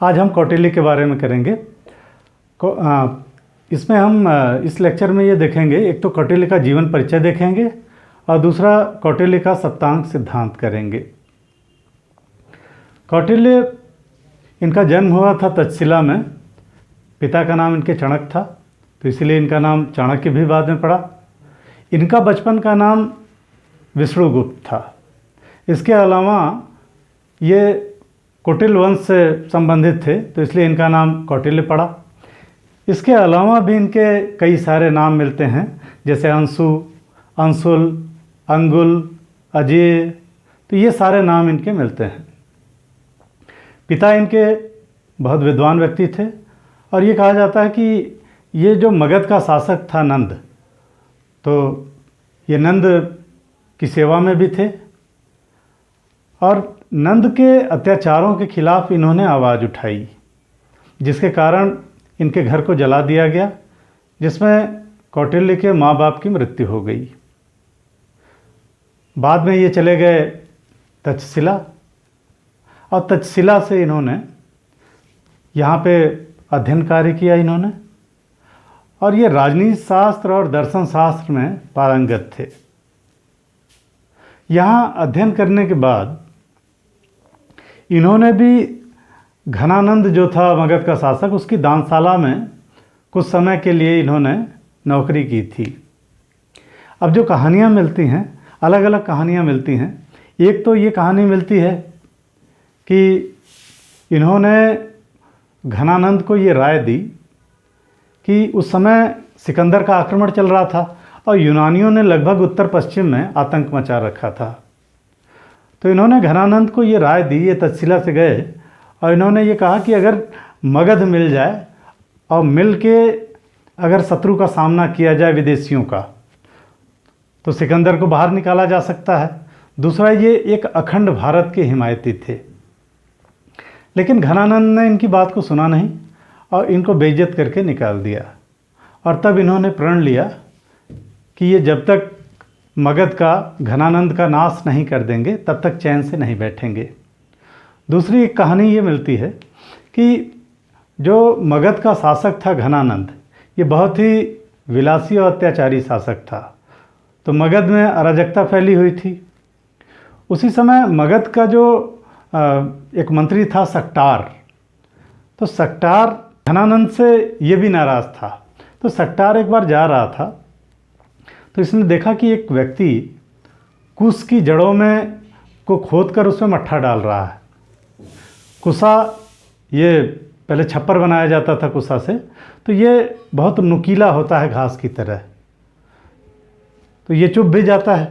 आज हम कौटिल्य के बारे में करेंगे। इसमें हम इस लेक्चर में ये देखेंगे, एक तो कौटिल्य का जीवन परिचय देखेंगे और दूसरा कौटिल्य का सप्तांग सिद्धांत करेंगे। कौटिल्य, इनका जन्म हुआ था तक्षशिला में। पिता का नाम इनके चाणक्य था, तो इसलिए इनका नाम चाणक्य भी बाद में पड़ा। इनका बचपन का नाम विष्णुगुप्त था। इसके अलावा ये कौटिल्य वंश से संबंधित थे, तो इसलिए इनका नाम कौटिल्य पड़ा। इसके अलावा भी इनके कई सारे नाम मिलते हैं, जैसे अंशु, अंशुल, अंगुल, अजेय, तो ये सारे नाम इनके मिलते हैं। पिता इनके बहुत विद्वान व्यक्ति थे और ये कहा जाता है कि ये जो मगध का शासक था नंद, तो ये नंद की सेवा में भी थे और नंद के अत्याचारों के खिलाफ इन्होंने आवाज़ उठाई, जिसके कारण इनके घर को जला दिया गया, जिसमें कौटिल्य के माँ बाप की मृत्यु हो गई। बाद में ये चले गए तक्षशिला और तक्षशिला से इन्होंने यहाँ पे अध्ययन कार्य किया इन्होंने, और ये राजनीति शास्त्र और दर्शन शास्त्र में पारंगत थे। यहाँ अध्ययन करने के बाद इन्होंने भी घनानंद जो था मगध का शासक, उसकी दानशाला में कुछ समय के लिए इन्होंने नौकरी की थी। अब जो कहानियाँ मिलती हैं, अलग अलग कहानियाँ मिलती हैं। एक तो ये कहानी मिलती है कि इन्होंने घनानंद को ये राय दी कि उस समय सिकंदर का आक्रमण चल रहा था और यूनानियों ने लगभग उत्तर पश्चिम में आतंक मचा रखा था। तो इन्होंने घनानंद को ये राय दी, ये तक्षशिला से गए और इन्होंने ये कहा कि अगर मगध मिल जाए और मिल के अगर शत्रु का सामना किया जाए विदेशियों का, तो सिकंदर को बाहर निकाला जा सकता है। दूसरा, ये एक अखंड भारत के हिमायती थे। लेकिन घनानंद ने इनकी बात को सुना नहीं और इनको बेइज्जत करके निकाल दिया। और तब इन्होंने प्रण लिया कि ये जब तक मगध का, घनानंद का नाश नहीं कर देंगे तब तक चैन से नहीं बैठेंगे। दूसरी एक कहानी ये मिलती है कि जो मगध का शासक था घनानंद, ये बहुत ही विलासी और अत्याचारी शासक था। तो मगध में अराजकता फैली हुई थी। उसी समय मगध का जो एक मंत्री था सक्टार, तो सक्टार घनानंद से ये भी नाराज़ था। तो सक्टार एक बार जा रहा था, तो इसने देखा कि एक व्यक्ति कुश की जड़ों में को खोदकर उसमें मट्ठा डाल रहा है। कुसा, ये पहले छप्पर बनाया जाता था कुसा से, तो ये बहुत नुकीला होता है घास की तरह, तो ये चुभ भी जाता है,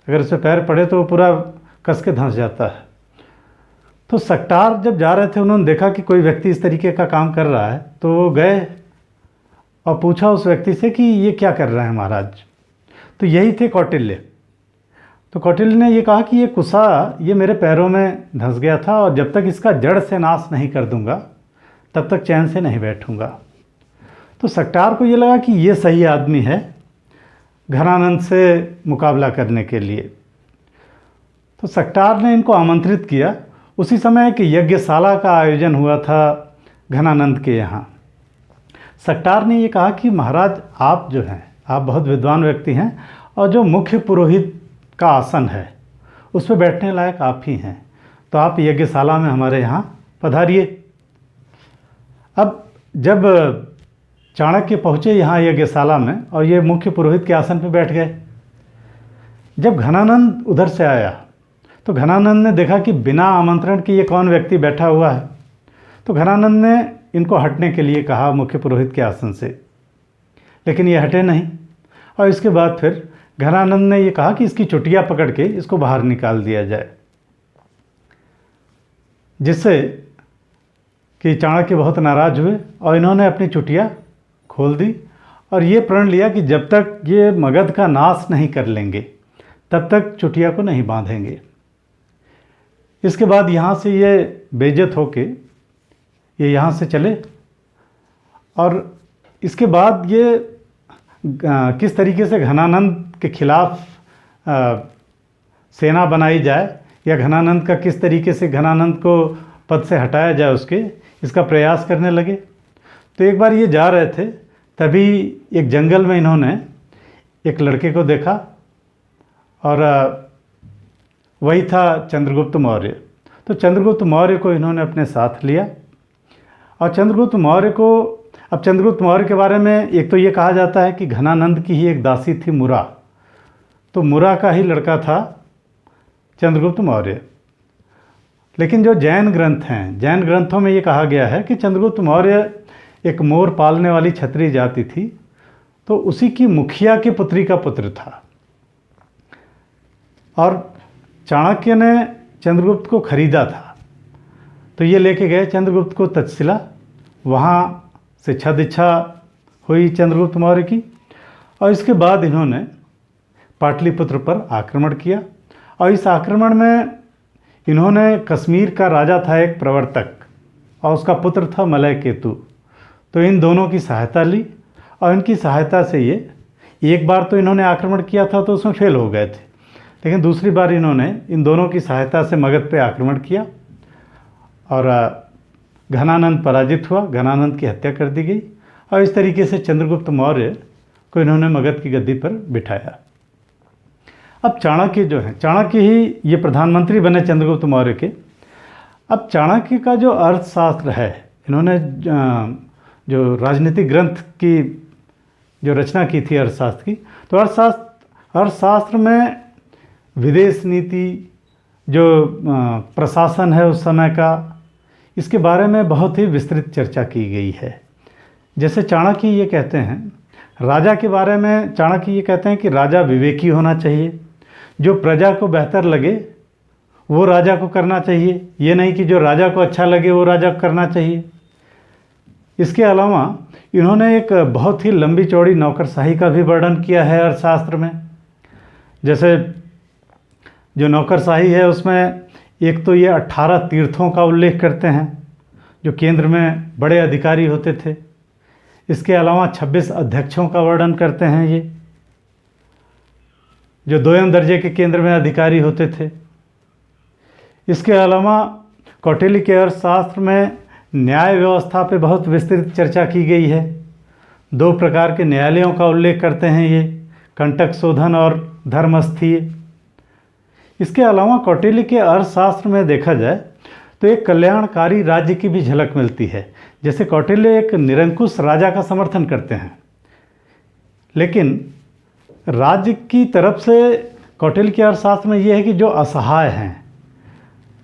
अगर इस पर पैर पड़े तो वो पूरा कस के धंस जाता है। तो सक्टार जब जा रहे थे, उन्होंने देखा कि कोई व्यक्ति इस तरीके का काम कर रहा है, तो वो गए और पूछा उस व्यक्ति से कि ये क्या कर रहे हैं महाराज। तो यही थे कौटिल्य। तो कौटिल्य ने ये कहा कि ये कुसा, ये मेरे पैरों में धंस गया था और जब तक इसका जड़ से नाश नहीं कर दूंगा तब तक चैन से नहीं बैठूंगा। तो सक्टार को ये लगा कि ये सही आदमी है घनानंद से मुकाबला करने के लिए। तो सक्टार ने इनको आमंत्रित किया। उसी समय एक यज्ञशाला का आयोजन हुआ था घनानंद के यहाँ। सक्टार ने ये कहा कि महाराज, आप जो हैं, आप बहुत विद्वान व्यक्ति हैं और जो मुख्य पुरोहित का आसन है उस पर बैठने लायक आप ही हैं, तो आप यज्ञशाला में हमारे यहाँ पधारिए। अब जब चाणक्य पहुँचे यहाँ यज्ञशाला में और ये मुख्य पुरोहित के आसन पर बैठ गए, जब घनानंद उधर से आया तो घनानंद ने देखा कि बिना आमंत्रण के ये कौन व्यक्ति बैठा हुआ है। तो घनानंद ने इनको हटने के लिए कहा मुख्य पुरोहित के आसन से, लेकिन ये हटे नहीं। और इसके बाद फिर घनानंद ने ये कहा कि इसकी चुटिया पकड़ के इसको बाहर निकाल दिया जाए, जिससे कि चाणक्य बहुत नाराज़ हुए और इन्होंने अपनी चुटिया खोल दी और ये प्रण लिया कि जब तक ये मगध का नाश नहीं कर लेंगे तब तक चुटिया को नहीं बांधेंगे। इसके बाद यहाँ से ये बेइज्जत होके ये यहाँ से चले और इसके बाद ये किस तरीके से घनानंद के खिलाफ सेना बनाई जाए या घनानंद का किस तरीके से घनानंद को पद से हटाया जाए उसके, इसका प्रयास करने लगे। तो एक बार ये जा रहे थे, तभी एक जंगल में इन्होंने एक लड़के को देखा और वही था चंद्रगुप्त मौर्य। तो चंद्रगुप्त मौर्य को इन्होंने अपने साथ लिया और चंद्रगुप्त मौर्य को, अब चंद्रगुप्त मौर्य के बारे में एक तो ये कहा जाता है कि घनानंद की ही एक दासी थी मुरा, तो मुरा का ही लड़का था चंद्रगुप्त मौर्य। लेकिन जो जैन ग्रंथ हैं, जैन ग्रंथों में ये कहा गया है कि चंद्रगुप्त मौर्य एक मोर पालने वाली क्षत्रिय जाति थी, तो उसी की मुखिया की पुत्री का पुत्र था। और चाणक्य ने चंद्रगुप्त को खरीदा था, तो ये लेके गए चंद्रगुप्त को तक्षशिला, वहाँ शिक्षा दीक्षा हुई चंद्रगुप्त मौर्य की। और इसके बाद इन्होंने पाटलिपुत्र पर आक्रमण किया और इस आक्रमण में इन्होंने, कश्मीर का राजा था एक प्रवर्तक और उसका पुत्र था मलय केतु, तो इन दोनों की सहायता ली और इनकी सहायता से ये, एक बार तो इन्होंने आक्रमण किया था तो उसमें फेल हो गए थे, लेकिन दूसरी बार इन्होंने इन दोनों की सहायता से मगध पे आक्रमण किया और घनानंद पराजित हुआ, घनानंद की हत्या कर दी गई और इस तरीके से चंद्रगुप्त मौर्य को इन्होंने मगध की गद्दी पर बिठाया। अब चाणक्य जो हैं, चाणक्य ही ये प्रधानमंत्री बने चंद्रगुप्त मौर्य के। अब चाणक्य का जो अर्थशास्त्र है, इन्होंने जो राजनीतिक ग्रंथ की जो रचना की थी अर्थशास्त्र की, तो अर्थशास्त्र में विदेश नीति, जो प्रशासन है उस समय का, इसके बारे में बहुत ही विस्तृत चर्चा की गई है। जैसे चाणक्य ये कहते हैं, राजा के बारे में चाणक्य ये कहते हैं कि राजा विवेकी होना चाहिए, जो प्रजा को बेहतर लगे वो राजा को करना चाहिए, ये नहीं कि जो राजा को अच्छा लगे वो राजा को करना चाहिए। इसके अलावा इन्होंने एक बहुत ही लंबी चौड़ी नौकरशाही का भी वर्णन किया है अर्थशास्त्र में। जैसे जो नौकरशाही है उसमें एक तो ये 18 तीर्थों का उल्लेख करते हैं जो केंद्र में बड़े अधिकारी होते थे। इसके अलावा 26 अध्यक्षों का वर्णन करते हैं ये, जो दोयम दर्जे के केंद्र में अधिकारी होते थे। इसके अलावा कौटिल्य के अर्थशास्त्र में न्याय व्यवस्था पे बहुत विस्तृत चर्चा की गई है। 2 प्रकार के न्यायालयों का उल्लेख करते हैं ये, कंटक शोधन और धर्मस्थीय। इसके अलावा कौटिल्य के अर्थशास्त्र में देखा जाए तो एक कल्याणकारी राज्य की भी झलक मिलती है। जैसे कौटिल्य एक निरंकुश राजा का समर्थन करते हैं, लेकिन राज्य की तरफ से कौटिल्य के अर्थशास्त्र में ये है कि जो असहाय हैं,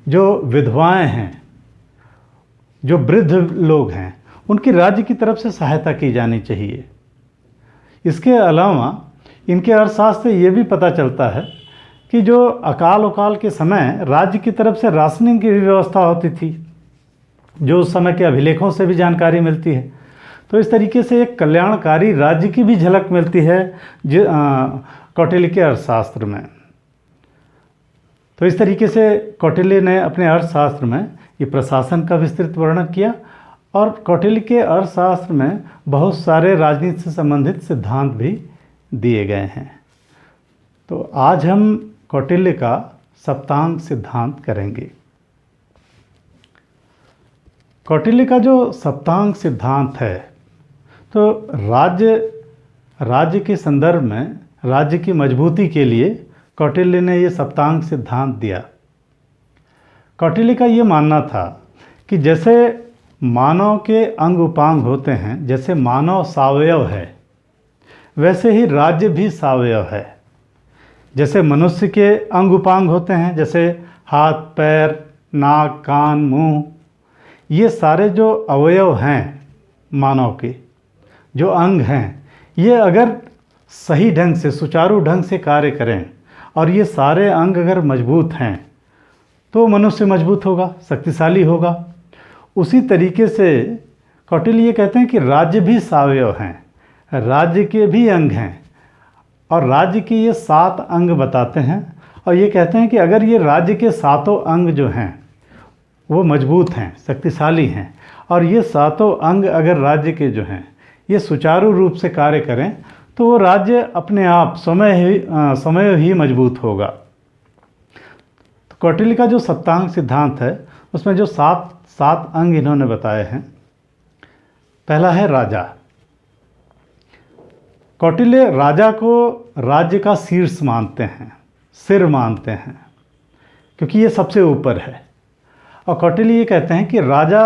जो विधवाएं हैं, जो वृद्ध लोग हैं, उनकी राज्य की तरफ से सहायता की जानी चाहिए। इसके अलावा इनके अर्थशास्त्र से ये भी पता चलता है कि जो अकाल के समय राज्य की तरफ से राशनिंग की भी व्यवस्था होती थी, जो उस समय के अभिलेखों से भी जानकारी मिलती है। तो इस तरीके से एक कल्याणकारी राज्य की भी झलक मिलती है कौटिल्य के अर्थशास्त्र में। तो इस तरीके से कौटिल्य ने अपने अर्थशास्त्र में ये प्रशासन का विस्तृत वर्णन किया और कौटिल्य के अर्थशास्त्र में बहुत सारे राजनीति से संबंधित सिद्धांत भी दिए गए हैं। तो आज हम कौटिल्य का सप्तांग सिद्धांत करेंगे। कौटिल्य का जो सप्तांग सिद्धांत है, तो राज्य के संदर्भ में राज्य की मजबूती के लिए कौटिल्य ने ये सप्तांग सिद्धांत दिया। कौटिल्य का ये मानना था कि जैसे मानव के अंग उपांग होते हैं, जैसे मानव सावयव है, वैसे ही राज्य भी सावयव है। जैसे मनुष्य के अंग उपांग होते हैं, जैसे हाथ, पैर, नाक, कान, मुंह, ये सारे जो अवयव हैं मानव के, जो अंग हैं, ये अगर सही ढंग से, सुचारू ढंग से कार्य करें और ये सारे अंग अगर मजबूत हैं तो मनुष्य मजबूत होगा, शक्तिशाली होगा। उसी तरीके से कौटिल्य ये कहते हैं कि राज्य भी सावयव हैं, राज्य के भी अंग हैं और राज्य के ये 7 अंग बताते हैं और ये कहते हैं कि अगर ये राज्य के 7 अंग जो हैं वो मजबूत हैं, शक्तिशाली हैं और ये 7 अंग अगर राज्य के जो हैं ये सुचारू रूप से कार्य करें तो वो राज्य अपने आप समय ही मजबूत होगा। तो कौटिल्य का जो सप्तांग सिद्धांत है उसमें जो सात सात अंग इन्होंने बताए हैं, पहला है राजा। कौटिल्य राजा को राज्य का शीर्ष मानते हैं, सिर मानते हैं, क्योंकि ये सबसे ऊपर है। और कौटिल्य ये कहते हैं कि राजा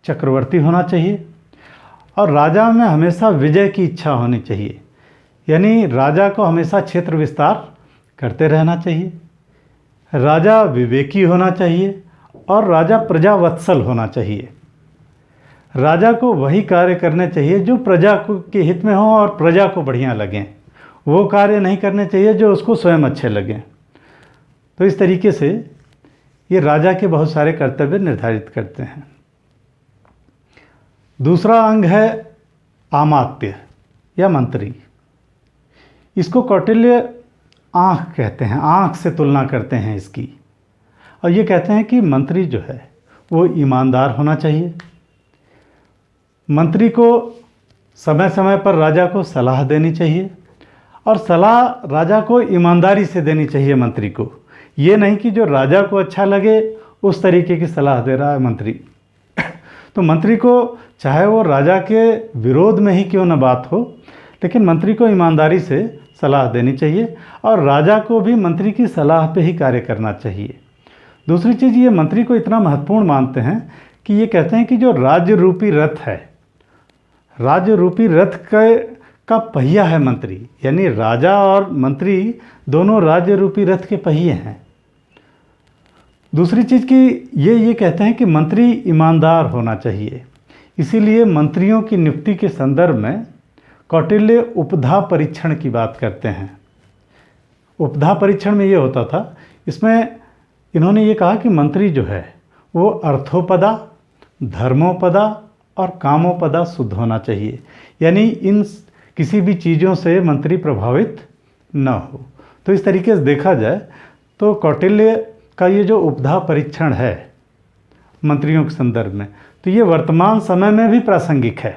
चक्रवर्ती होना चाहिए और राजा में हमेशा विजय की इच्छा होनी चाहिए, यानी राजा को हमेशा क्षेत्र विस्तार करते रहना चाहिए। राजा विवेकी होना चाहिए और राजा प्रजावत्सल होना चाहिए। राजा को वही कार्य करने चाहिए जो प्रजा के हित में हो और प्रजा को बढ़िया लगें, वो कार्य नहीं करने चाहिए जो उसको स्वयं अच्छे लगें। तो इस तरीके से ये राजा के बहुत सारे कर्तव्य निर्धारित करते हैं। दूसरा अंग है आमात्य या मंत्री। इसको कौटिल्य आँख कहते हैं, आँख से तुलना करते हैं इसकी, और ये कहते हैं कि मंत्री जो है वो ईमानदार होना चाहिए। मंत्री को समय समय पर राजा को सलाह देनी चाहिए और सलाह राजा को ईमानदारी से देनी चाहिए मंत्री को। ये नहीं कि जो राजा को अच्छा लगे उस तरीके की सलाह दे रहा है मंत्री। तो मंत्री को चाहे वो राजा के विरोध में ही क्यों न बात हो, लेकिन मंत्री को ईमानदारी से सलाह देनी चाहिए और राजा को भी मंत्री की सलाह पे ही कार्य करना चाहिए। दूसरी चीज़, ये मंत्री को इतना महत्वपूर्ण मानते हैं कि ये कहते हैं कि जो राज्य रूपी रथ है, राज्य रूपी रथ का पहिया है मंत्री, यानी राजा और मंत्री दोनों राज्य रूपी रथ के पहिए हैं। दूसरी चीज़ कि ये कहते हैं कि मंत्री ईमानदार होना चाहिए, इसीलिए मंत्रियों की नियुक्ति के संदर्भ में कौटिल्य उपधा परीक्षण की बात करते हैं। उपधा परीक्षण में ये होता था, इसमें इन्होंने ये कहा कि मंत्री जो है वो अर्थोपदा, धर्मोपदा और कामोपदा शुद्ध होना चाहिए, यानी इन किसी भी चीज़ों से मंत्री प्रभावित न हो। तो इस तरीके से देखा जाए तो कौटिल्य का ये जो उपधा परीक्षण है मंत्रियों के संदर्भ में, तो ये वर्तमान समय में भी प्रासंगिक है,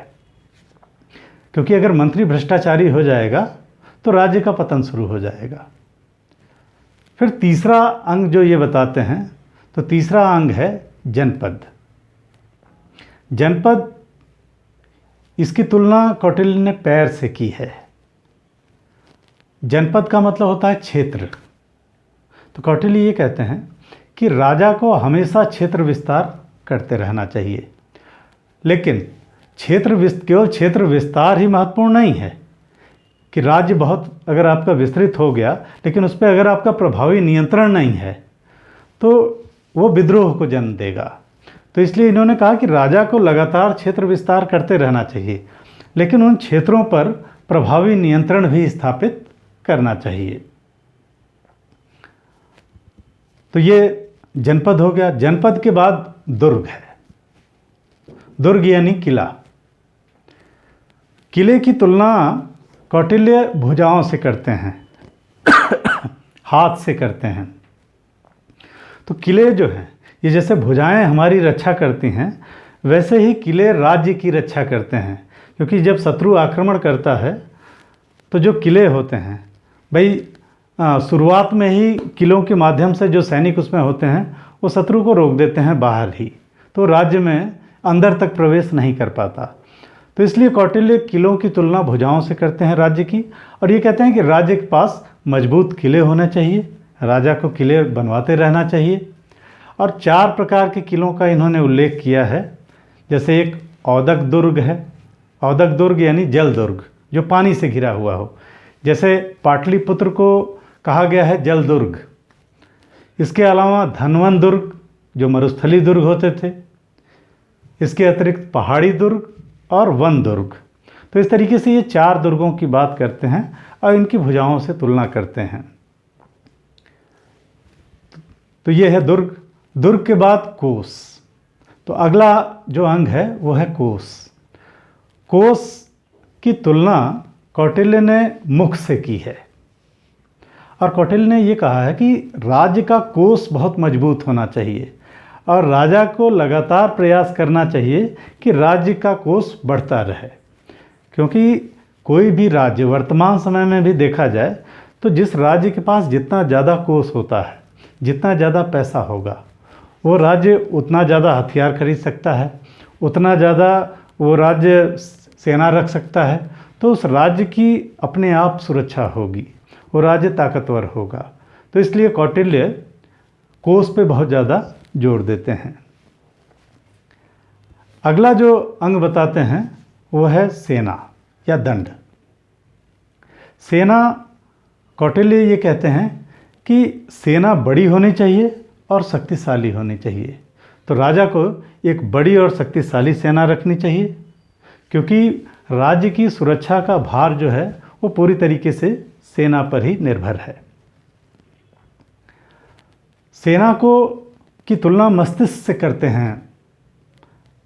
क्योंकि अगर मंत्री भ्रष्टाचारी हो जाएगा तो राज्य का पतन शुरू हो जाएगा। फिर तीसरा अंग जो ये बताते हैं, तो तीसरा अंग है जनपद। जनपद, इसकी तुलना कौटिल्य ने पैर से की है। जनपद का मतलब होता है क्षेत्र। तो कौटिल्य ये कहते हैं कि राजा को हमेशा क्षेत्र विस्तार करते रहना चाहिए, लेकिन केवल क्षेत्र विस्तार ही महत्वपूर्ण नहीं है कि राज्य बहुत अगर आपका विस्तृत हो गया, लेकिन उस पर अगर आपका प्रभावी नियंत्रण नहीं है तो वो विद्रोह को जन्म देगा। तो इसलिए इन्होंने कहा कि राजा को लगातार क्षेत्र विस्तार करते रहना चाहिए, लेकिन उन क्षेत्रों पर प्रभावी नियंत्रण भी स्थापित करना चाहिए। तो ये जनपद हो गया। जनपद के बाद दुर्ग है। दुर्ग यानी किला। किले की तुलना कौटिल्य भुजाओं से करते हैं, हाथ से करते हैं। तो किले जो हैं, ये जैसे भुजाएं हमारी रक्षा करती हैं, वैसे ही किले राज्य की रक्षा करते हैं, क्योंकि जब शत्रु आक्रमण करता है तो जो किले होते हैं भाई, शुरुआत में ही किलों के माध्यम से जो सैनिक उसमें होते हैं वो शत्रु को रोक देते हैं बाहर ही, तो राज्य में अंदर तक प्रवेश नहीं कर पाता। तो इसलिए कौटिल्य किलों की तुलना भुजाओं से करते हैं राज्य की, और ये कहते हैं कि राज्य के पास मजबूत किले होने चाहिए, राजा को किले बनवाते रहना चाहिए। और 4 प्रकार के किलों का इन्होंने उल्लेख किया है। जैसे एक औदक दुर्ग है। औदक दुर्ग यानी जल दुर्ग, जो पानी से घिरा हुआ हो, जैसे पाटलिपुत्र को कहा गया है जल दुर्ग। इसके अलावा धनवन दुर्ग, जो मरुस्थली दुर्ग होते थे। इसके अतिरिक्त पहाड़ी दुर्ग और वन दुर्ग। तो इस तरीके से ये 4 दुर्गों की बात करते हैं और इनकी भुजाओं से तुलना करते हैं। तो ये है दुर्ग। दुर्ग के बाद कोस। तो अगला जो अंग है वो है कोस। कोस की तुलना कौटिल्य ने मुख से की है, और कौटिल्य ने ये कहा है कि राज्य का कोस बहुत मजबूत होना चाहिए और राजा को लगातार प्रयास करना चाहिए कि राज्य का कोस बढ़ता रहे। क्योंकि कोई भी राज्य वर्तमान समय में भी देखा जाए तो जिस राज्य के पास जितना ज़्यादा कोस होता है, जितना ज़्यादा पैसा होगा, वो राज्य उतना ज़्यादा हथियार खरीद सकता है, उतना ज़्यादा वो राज्य सेना रख सकता है, तो उस राज्य की अपने आप सुरक्षा होगी, वो राज्य ताकतवर होगा। तो इसलिए कौटिल्य कोष पे बहुत ज़्यादा जोर देते हैं। अगला जो अंग बताते हैं वो है सेना या दंड। सेना, कौटिल्य ये कहते हैं कि सेना बड़ी होनी चाहिए और शक्तिशाली होनी चाहिए। तो राजा को एक बड़ी और शक्तिशाली सेना रखनी चाहिए, क्योंकि राज्य की सुरक्षा का भार जो है वो पूरी तरीके से सेना पर ही निर्भर है। सेना को की तुलना मस्तिष्क से करते हैं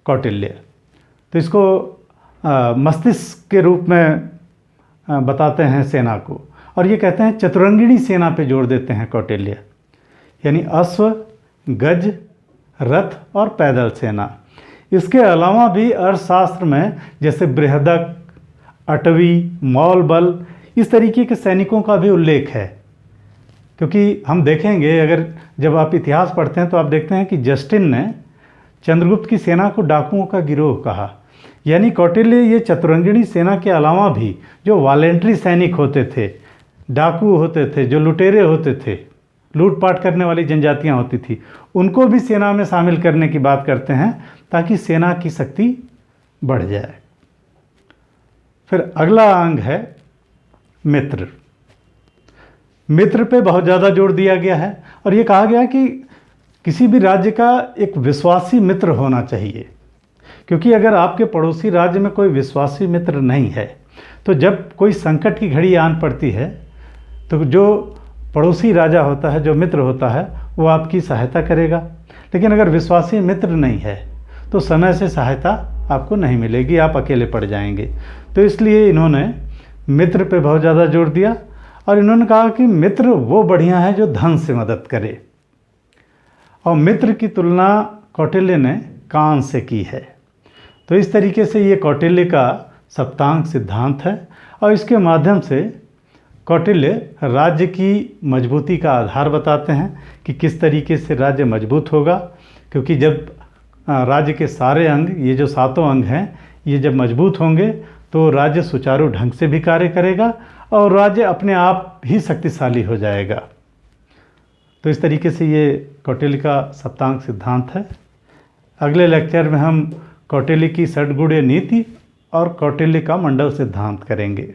कौटिल्य। तो इसको मस्तिष्क के रूप में बताते हैं सेना को, और ये कहते हैं चतुरंगिणी सेना पे जोर देते हैं कौटिल्य, यानी अश्व, गज, रथ और पैदल सेना। इसके अलावा भी अर्थशास्त्र में जैसे बृहदक, अटवी, मौल बल, इस तरीके के सैनिकों का भी उल्लेख है। क्योंकि हम देखेंगे, अगर जब आप इतिहास पढ़ते हैं तो आप देखते हैं कि जस्टिन ने चंद्रगुप्त की सेना को डाकुओं का गिरोह कहा। यानी कौटिल्य ये चतुरंगिणी सेना के अलावा भी जो वॉलेंट्री सैनिक होते थे, डाकू होते थे, जो लुटेरे होते थे, लूटपाट करने वाली जनजातियां होती थी, उनको भी सेना में शामिल करने की बात करते हैं ताकि सेना की शक्ति बढ़ जाए। फिर अगला अंग है मित्र। मित्र पे बहुत ज़्यादा जोर दिया गया है और ये कहा गया है कि किसी भी राज्य का एक विश्वासी मित्र होना चाहिए, क्योंकि अगर आपके पड़ोसी राज्य में कोई विश्वासी मित्र नहीं है तो जब कोई संकट की घड़ी आन पड़ती है तो जो पड़ोसी राजा होता है, जो मित्र होता है, वो आपकी सहायता करेगा। लेकिन अगर विश्वासी मित्र नहीं है तो समय से सहायता आपको नहीं मिलेगी, आप अकेले पड़ जाएंगे। तो इसलिए इन्होंने मित्र पे बहुत ज़्यादा जोर दिया और इन्होंने कहा कि मित्र वो बढ़िया है जो धन से मदद करे। और मित्र की तुलना कौटिल्य ने कान से की है। तो इस तरीके से ये कौटिल्य का सप्तांग सिद्धांत है और इसके माध्यम से कौटिल्य राज्य की मजबूती का आधार बताते हैं कि किस तरीके से राज्य मजबूत होगा। क्योंकि जब राज्य के सारे अंग, ये जो सातों अंग हैं, ये जब मजबूत होंगे तो राज्य सुचारू ढंग से भी कार्य करेगा और राज्य अपने आप ही शक्तिशाली हो जाएगा। तो इस तरीके से ये कौटिल्य का सप्तांग सिद्धांत है। अगले लेक्चर में हम कौटिल्य की षड्गुणीय नीति और कौटिल्य का मंडल सिद्धांत करेंगे।